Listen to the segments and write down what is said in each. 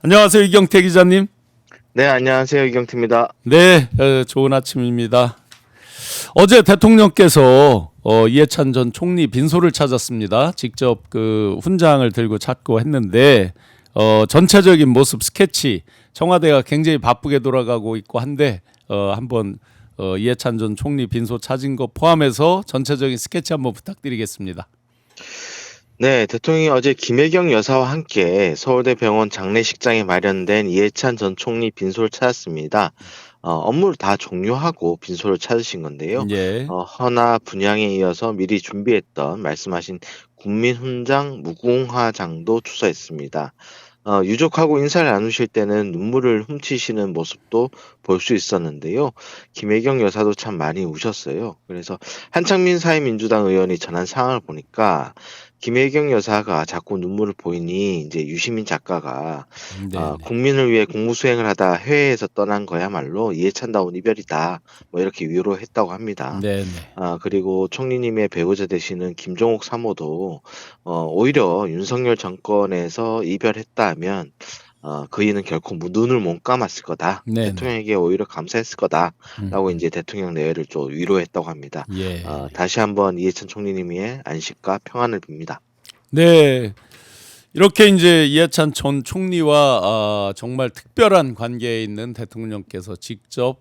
안녕하세요, 이경태 기자님. 네, 안녕하세요. 이경태입니다. 네, 좋은 아침입니다. 어제 대통령께서 이해찬 전 총리 빈소를 찾았습니다. 직접 그 훈장을 들고 찾고 했는데 전체적인 모습 스케치, 청와대가 굉장히 바쁘게 돌아가고 있고 한데 한번 이해찬 전 총리 빈소 찾은 거 포함해서 전체적인 스케치 한번 부탁드리겠습니다. 네, 대통령이 어제 김혜경 여사와 함께 서울대 병원 장례식장에 마련된 이해찬 전 총리 빈소를 찾았습니다. 업무를 다 종료하고 빈소를 찾으신 건데요. 예, 헌화 분양에 이어서 미리 준비했던 말씀하신 국민훈장 무궁화장도 추서했습니다. 유족하고 인사를 나누실 때는 눈물을 훔치시는 모습도 볼 수 있었는데요. 김혜경 여사도 참 많이 우셨어요. 그래서 한창민 사회민주당 의원이 전한 상황을 보니까 김혜경 여사가 자꾸 눈물을 보이니 이제 유시민 작가가 네, 네, 국민을 위해 공무수행을 하다 해외에서 떠난 거야말로 이해찬다운 이별이다. 뭐 이렇게 위로했다고 합니다. 네, 네. 그리고 총리님의 배우자 되시는 김종욱 사모도 오히려 윤석열 정권에서 이별했다 하면 그이는 결코 눈을 못 감았을 거다. 네, 네. 대통령에게 오히려 감사했을 거다라고 음, 이제 대통령 내외를 좀 위로했다고 합니다. 예. 다시 한번 이해찬 총리님의 안식과 평안을 빕니다. 네. 이렇게 이제 이해찬 전 총리와 정말 특별한 관계에 있는 대통령께서 직접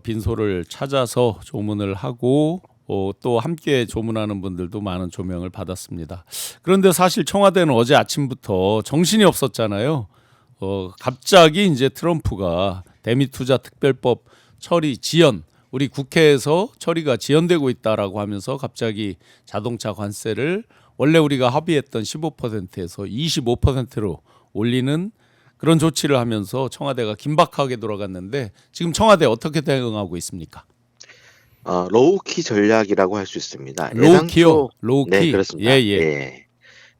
빈소를 찾아서 조문을 하고 또 함께 조문하는 분들도 많은 조명을 받았습니다. 그런데 사실 청와대는 어제 아침부터 정신이 없었잖아요. 갑자기 이제 트럼프가 대미투자 특별법 처리 지연 우리 국회에서 처리가 지연되고 있다라고 하면서 갑자기 자동차 관세를 원래 우리가 합의했던 15%에서 25%로 올리는 그런 조치를 하면서 청와대가 긴박하게 돌아갔는데 지금 청와대 어떻게 대응하고 있습니까? 로우키 전략이라고 할 수 있습니다. 로우키요, 네, 로우키. 그렇습니다. 예예. 예.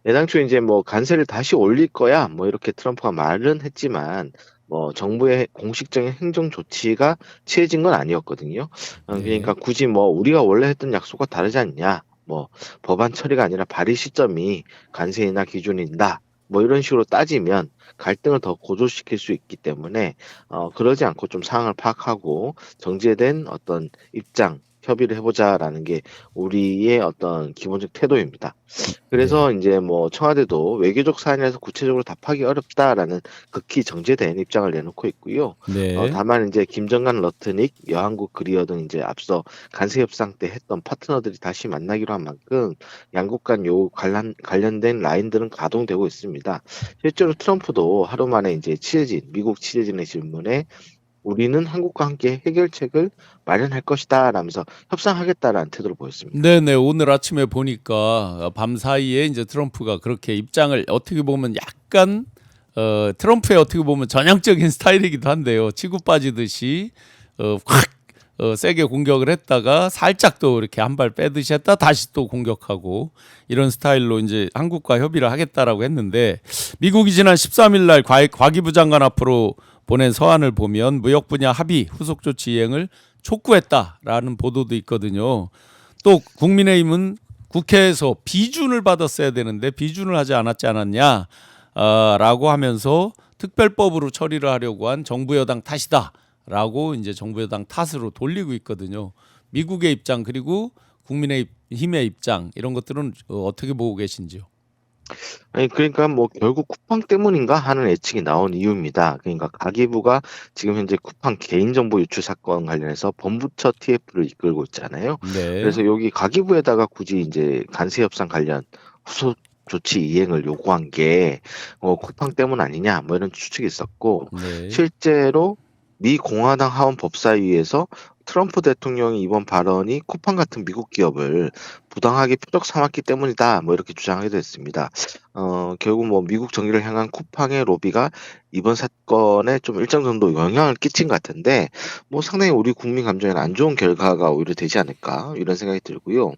애당초 이제 뭐 관세를 다시 올릴 거야 뭐 이렇게 트럼프가 말은 했지만 뭐 정부의 공식적인 행정 조치가 취해진 건 아니었거든요. 그러니까 네. 굳이 뭐 우리가 원래 했던 약속과 다르지 않냐, 뭐 법안 처리가 아니라 발의 시점이 관세이나 기준이다. 뭐 이런 식으로 따지면 갈등을 더 고조시킬 수 있기 때문에 그러지 않고 좀 상황을 파악하고 정제된 어떤 입장 협의를 해보자라는 게 우리의 어떤 기본적 태도입니다. 네. 그래서 인제 뭐 청와대도 외교적 사안이라서 구체적으로 답하기 어렵다라는 극히 정제된 입장을 내놓고 있고요. 네. 다만 인제 김정관, 러트닉, 여한국, 그리어 등 인제 앞서 간세 협상 때 했던 파트너들이 다시 만나기로 한 만큼 양국 간 요 관련된 라인들은 가동되고 있습니다. 실제로 트럼프도 하루 만에 인제 미국 취재진의 질문에 "우리는 한국과 함께 해결책을 마련할 것이다." 라면서 협상하겠다라는 태도를 보였습니다. 네네. 오늘 아침에 보니까 밤 사이에 이제 트럼프가 그렇게 입장을 어떻게 보면 약간 트럼프의 어떻게 보면 전형적인 스타일이기도 한데요. 치고 빠지듯이 확 세게 공격을 했다가 살짝 또 이렇게 한 발 빼듯이 했다 다시 또 공격하고 이런 스타일로 이제 한국과 협의를 하겠다라고 했는데 미국이 지난 13일 날 과기부 장관 앞으로 보낸 서한을 보면 무역 분야 합의 후속 조치 이행을 촉구했다라는 보도도 있거든요. 또 국민의힘은 국회에서 비준을 받았어야 되는데 비준을 하지 않았지 않았냐 라고 하면서 특별법으로 처리를 하려고 한 정부 여당 탓이다라고 이제 정부 여당 탓으로 돌리고 있거든요. 미국의 입장 그리고 국민의힘의 입장 이런 것들은 어떻게 보고 계신지요? 아니 그러니까 뭐 결국 쿠팡 때문인가 하는 예측이 나온 이유입니다. 그러니까 가계부가 지금 현재 쿠팡 개인정보 유출 사건 관련해서 본부처 TF를 이끌고 있잖아요. 네. 그래서 여기 가계부에다가 굳이 인제 관세 협상 관련 후속 조치 이행을 요구한 게 쿠팡 때문 아니냐 뭐 이런 추측이 있었고, 네. 실제로 미 공화당 하원 법사위에서 트럼프 대통령의 이번 발언이 쿠팡 같은 미국 기업을 부당하게 표적 삼았기 때문이다. 뭐 이렇게 주장하기도 했습니다. 결국 뭐 미국 정의를 향한 쿠팡의 로비가 이번 사건에 좀 일정 정도 영향을 끼친 것 같은데, 뭐 상당히 우리 국민 감정에는 안 좋은 결과가 오히려 되지 않을까 이런 생각이 들고요.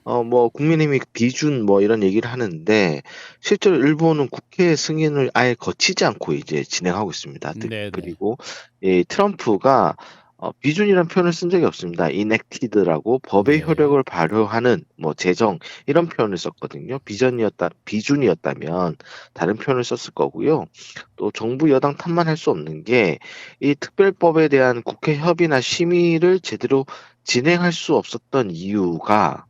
뭐 국민의힘이 비준 뭐 이런 얘기를 하는데 실제로 일본은 국회 승인을 아예 거치지 않고 이제 진행하고 있습니다. 네네. 그리고 이 트럼프가 비준이라는 표현을 쓴 적이 없습니다. enacted라고 법의 네. 효력을 발효하는 뭐 제정 이런 표현을 썼거든요. 비준이었다면 다른 표현을 썼을 거고요. 또 정부 여당 탓만 할 수 없는 게 이 특별법에 대한 국회 협의나 심의를 제대로 진행할 수 없었던 이유가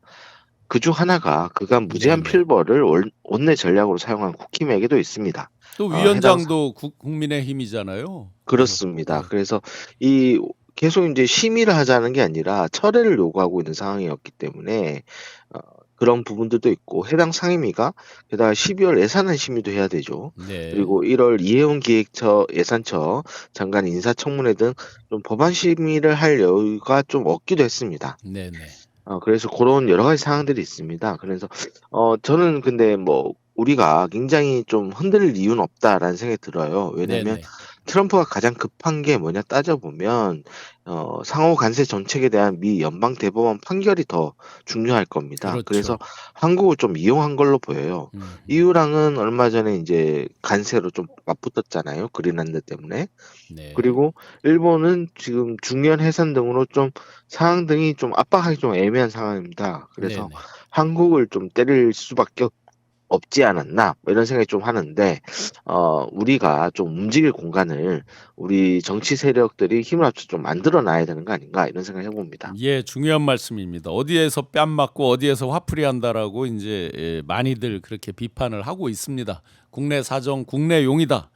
그중 하나가 그간 무제한 네네. 필버를 원내 전략으로 사용한 국힘에게도 있습니다. 또 해당 위원장도 국민의힘이잖아요. 그래서 그렇습니다. 네. 그래서 이 계속 인제 심의를 하자는 게 아니라 철회를 요구하고 있는 상황이었기 때문에 어 그런 부분들도 있고 해당 상임위가 게다가 12월 예산안 심의도 해야 되죠. 네. 그리고 1월 이해훈 예산처 장관 인사청문회 등 좀 법안 심의를 할 여유가 좀 없기도 했습니다. 네네. 그래서 고런 여러 가지 상황들이 있습니다. 그래서 저는 근데 뭐 우리가 굉장히 좀 흔들릴 이유는 없다라는 생각이 들어요. 왜냐면 네네. 트럼프가 가장 급한 게 뭐냐 따져보면 상호 관세 정책에 대한 미 연방 대법원 판결이 더 중요할 겁니다. 그래서 그렇죠. 한국을 좀 이용한 걸로 보여요. 음음. 이유랑은 얼마 전에 인제 관세로 좀 맞붙었잖아요, 그린란드 때문에. 네. 그리고 일본은 지금 중년 해산 등으로 좀 상황 등이 좀 압박하기 좀 애매한 상황입니다. 그래서 네네. '한국을 좀 때릴 수밖에 없지 않았나?' 뭐 이런 생각이 좀 하는데 우리가 좀 움직일 공간을 우리 정치 세력들이 힘을 합쳐서 좀 만들어 놔야 되는 거 아닌가 이런 생각을 해 봅니다. 예, 중요한 말씀입니다. 어디에서 뺨 맞고 어디에서 화풀이 한다라고 인제 많이들 그렇게 비판을 하고 있습니다. 국내 사정 국내용이다.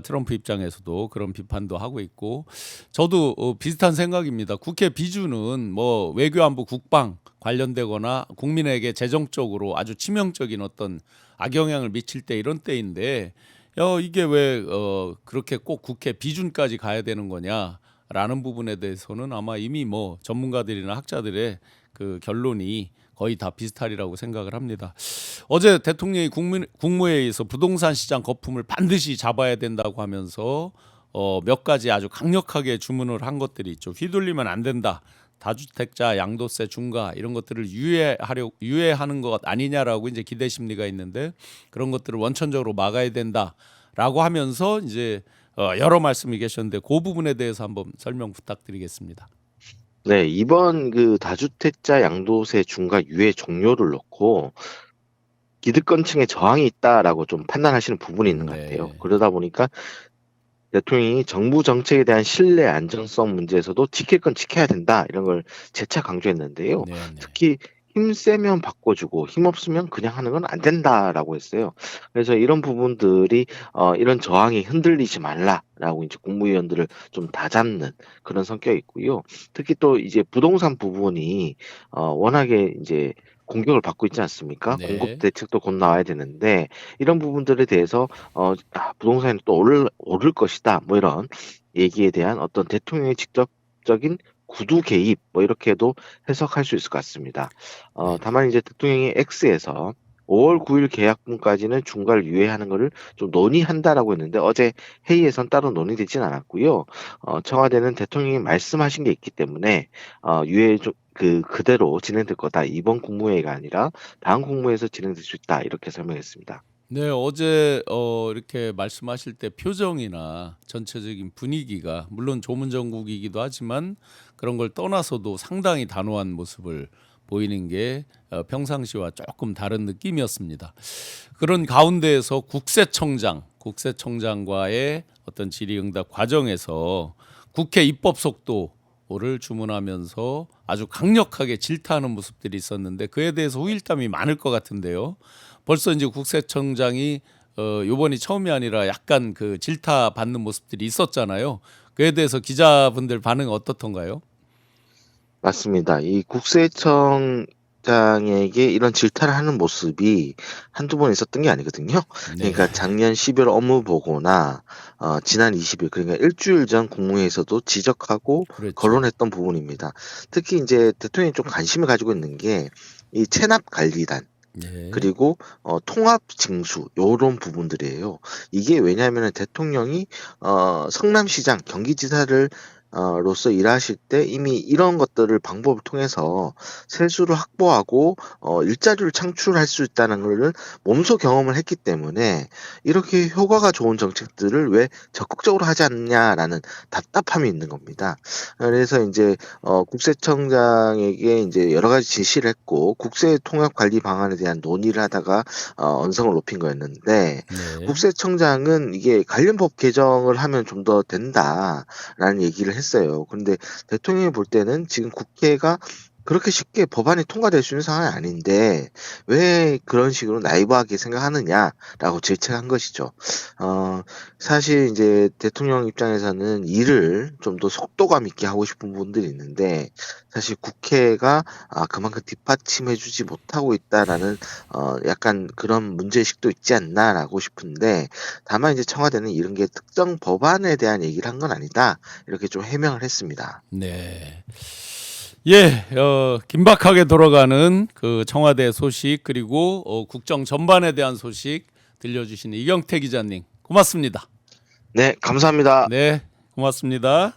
트럼프 입장에서도 그런 비판도 하고 있고 저도 비슷한 생각입니다. 국회 비준은 뭐 외교안보 국방 관련되거나 국민에게 재정적으로 아주 치명적인 어떤 악영향을 미칠 때 이런 때인데 이게 왜 그렇게 꼭 국회 비준까지 가야 되는 거냐라는 부분에 대해서는 아마 이미 뭐 전문가들이나 학자들의 그 결론이 거의 다 비슷하리라고 생각을 합니다. 어제 대통령이 국무회의에서 부동산 시장 거품을 반드시 잡아야 된다고 하면서 몇 가지 아주 강력하게 주문을 한 것들이 있죠. 휘둘리면 안 된다. 다주택자 양도세 중과 이런 것들을 유예하는 것 아니냐라고 이제 기대 심리가 있는데 그런 것들을 원천적으로 막아야 된다라고 하면서 이제 여러 말씀이 계셨는데 그 부분에 대해서 한번 설명 부탁드리겠습니다. 네. 이번 그 다주택자 양도세 중과 유예 종료를 놓고 '기득권층의 저항이 있다.'라고 좀 판단하시는 부분이 있는 것 같아요. 네. 그러다 보니까 대통령이 "정부 정책에 대한 신뢰 안정성 문제에서도 지킬 건 지켜야 된다." 이런 걸 재차 강조했는데요. 네네. 특히 "힘 세면 바꿔 주고 힘 없으면 그냥 하는 건 안 된다."라고 했어요. 그래서 이런 부분들이 "이런 저항이 흔들리지 말라."라고 이제 국무위원들을 좀 다잡는 그런 성격이 있고요. 특히 또 이제 부동산 부분이 워낙에 인제 공격을 받고 있지 않습니까? 공급 네. 대책도 곧 나와야 되는데 이런 부분들에 대해서 부동산이 또 오를 것이다." 뭐 이런 얘기에 대한 어떤 대통령의 직접적인 구두 개입 뭐 이렇게도 해석할 수 있을 것 같습니다. 네네. 다만 이제 대통령이 X에서 5월 9일 계약분까지는 중과를 유예하는 거를 좀 논의한다라고 했는데 어제 회의에선 따로 논의되진 않았고요. 청와대는 대통령이 말씀하신 게 있기 때문에 유예 좀 그대로 진행될 거다. 이번 국무회의가 아니라 다음 국무회에서 진행될 수 있다. 이렇게 설명했습니다. 네, 어제 이렇게 말씀하실 때 표정이나 전체적인 분위기가 물론 조문정국이기도 하지만 그런 걸 떠나서도 상당히 단호한 모습을 보이는 게 평상시와 조금 다른 느낌이었습니다. 그런 가운데에서 국세청장과의 어떤 질의응답 과정에서 국회 입법 속도를 주문하면서 아주 강력하게 질타하는 모습들이 있었는데 그에 대해서 후일담이 많을 것 같은데요. 벌써 이제 국세청장이 요번이 처음이 아니라 약간 그 질타 받는 모습들이 있었잖아요. 그에 대해서 기자분들 반응 어떻던가요? 맞습니다. 이 국세청장에게 이런 질타를 하는 모습이 한두 번 있었던 게 아니거든요. 네. 그러니까 작년 12월 업무 보고나 지난 20일 그러니까 일 주일 전 국무회의에서도 지적하고 그렇죠. 거론했던 부분입니다. 특히 인제 대통령이 좀 관심을 가지고 있는 게 이 체납관리단 네. 그리고 통합 징수 요런 부분들이에요. 이게 왜냐하면은 대통령이 성남시장 경기지사를 로서 일하실 때 이미 이런 것들을 방법을 통해서 세수를 확보하고 일자리를 창출할 수 있다는 거를 몸소 경험을 했기 때문에 이렇게 효과가 좋은 정책들을 왜 적극적으로 하지 않냐라는 답답함이 있는 겁니다. 그래서 이제 국세청장에게 이제 여러 가지 지시를 했고 국세 통합 관리 방안에 대한 논의를 하다가 언성을 높인 거였는데 네. 국세청장은 이게 관련 법 개정을 하면 좀 더 된다라는 얘기를 했어요. 근데 대통령이 볼 때는 지금 국회가 그렇게 쉽게 법안이 통과될 수 있는 상황이 아닌데 왜 그런 식으로 나이브하게 생각하느냐라고 질책한 것이죠. 사실 이제 대통령 입장에서는 일을 좀 더 속도감 있게 하고 싶은 부분들이 있는데 사실 국회가 그만큼 뒷받침해주지 못하고 있다라는 약간 그런 문제의식도 있지 않나라고 싶은데 다만 이제 청와대는 이런 게 특정 법안에 대한 얘기를 한 건 아니다 이렇게 좀 해명을 했습니다. 네. 예, 긴박하게 돌아가는 그 청와대 소식 그리고 국정 전반에 대한 소식 들려주신 이경태 기자님 고맙습니다. 네, 감사합니다. 네, 고맙습니다.